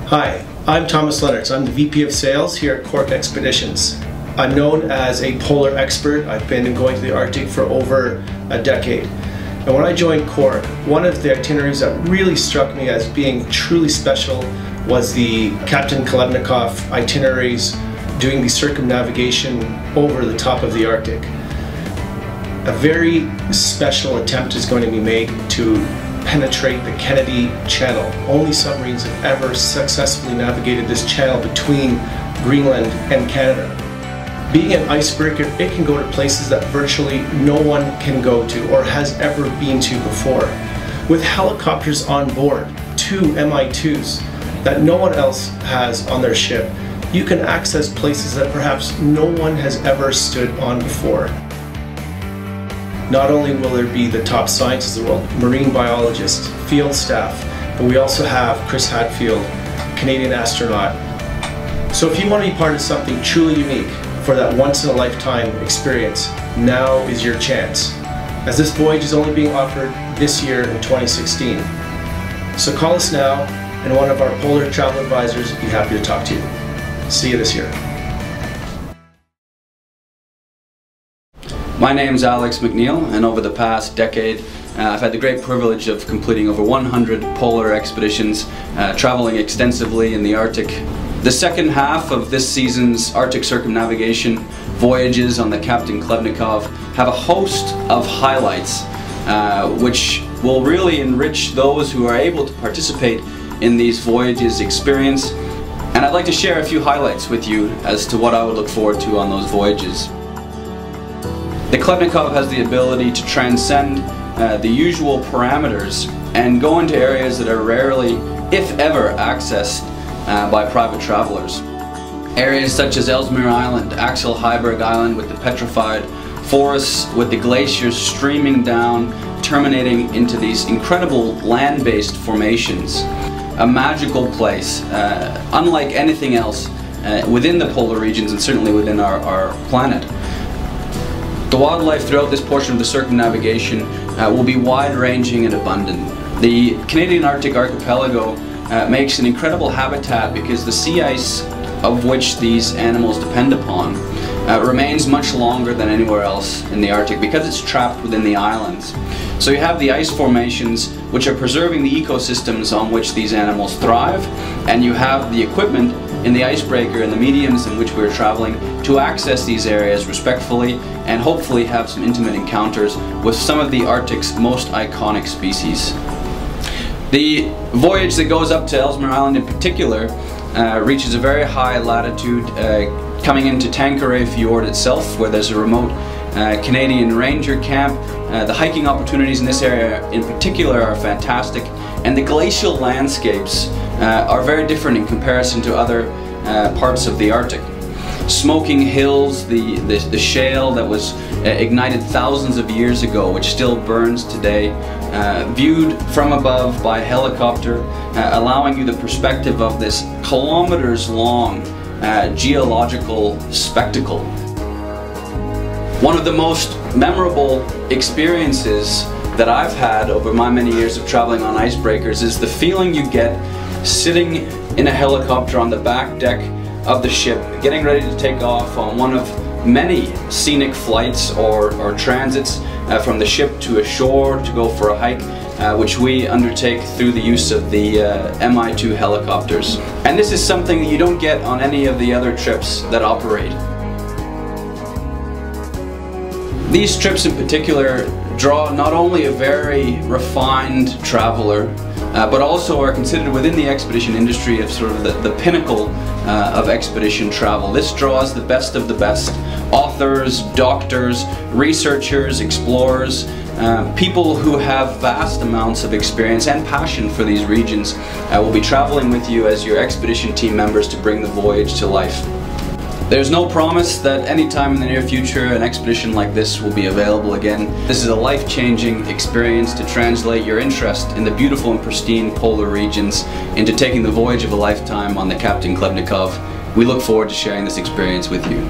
Hi, I'm Thomas Leonards. I'm the VP of Sales here at Cork Expeditions. I'm known as a polar expert. I've been going to the Arctic for over a decade. And when I joined Cork, one of the itineraries that really struck me as being truly special was the Kapitan Khlebnikov itineraries doing the circumnavigation over the top of the Arctic. A very special attempt is going to be made to penetrate the Kennedy Channel. Only submarines have ever successfully navigated this channel between Greenland and Canada. Being an icebreaker, it can go to places that virtually no one can go to or has ever been to before. With helicopters on board, 2 Mi-2s that no one else has on their ship, you can access places that perhaps no one has ever stood on before. Not only will there be the top scientists of the world, marine biologists, field staff, but we also have Chris Hadfield, Canadian astronaut. So if you want to be part of something truly unique for that once-in-a-lifetime experience, now is your chance, as this voyage is only being offered this year in 2016. So call us now, and one of our polar travel advisors will be happy to talk to you. See you this year. My name is Alex McNeil, and over the past decade I've had the great privilege of completing over 100 polar expeditions, traveling extensively in the Arctic. The second half of this season's Arctic circumnavigation voyages on the Kapitan Khlebnikov have a host of highlights which will really enrich those who are able to participate in these voyages' experience. And I'd like to share a few highlights with you as to what I would look forward to on those voyages. The Khlebnikov has the ability to transcend the usual parameters and go into areas that are rarely, if ever, accessed by private travelers. Areas such as Ellesmere Island, Axel Heiberg Island with the petrified forests, with the glaciers streaming down, terminating into these incredible land-based formations. A magical place, unlike anything else within the polar regions and certainly within our planet. The wildlife throughout this portion of the circumnavigation will be wide-ranging and abundant. The Canadian Arctic archipelago makes an incredible habitat because the sea ice of which these animals depend upon remains much longer than anywhere else in the Arctic because it's trapped within the islands. So you have the ice formations which are preserving the ecosystems on which these animals thrive, and you have the equipment in the icebreaker and the mediums in which we're traveling to access these areas respectfully and hopefully have some intimate encounters with some of the Arctic's most iconic species. The voyage that goes up to Ellesmere Island in particular reaches a very high latitude, coming into Tanqueray Fjord itself, where there's a remote Canadian Ranger camp. The hiking opportunities in this area in particular are fantastic, and the glacial landscapes are very different in comparison to other parts of the Arctic. Smoking hills, the shale that was ignited thousands of years ago, which still burns today, viewed from above by helicopter, allowing you the perspective of this kilometers-long geological spectacle. One of the most memorable experiences that I've had over my many years of traveling on icebreakers is the feeling you get sitting in a helicopter on the back deck of the ship, getting ready to take off on one of many scenic flights or transits from the ship to a shore to go for a hike, which we undertake through the use of the Mi-2 helicopters. And this is something that you don't get on any of the other trips that operate. These trips in particular draw not only a very refined traveler, but also are considered within the expedition industry of sort of the pinnacle of expedition travel. This draws the best of the best. Authors, doctors, researchers, explorers, people who have vast amounts of experience and passion for these regions will be traveling with you as your expedition team members to bring the voyage to life. There's no promise that any time in the near future an expedition like this will be available again. This is a life-changing experience to translate your interest in the beautiful and pristine polar regions into taking the voyage of a lifetime on the Kapitan Khlebnikov. We look forward to sharing this experience with you.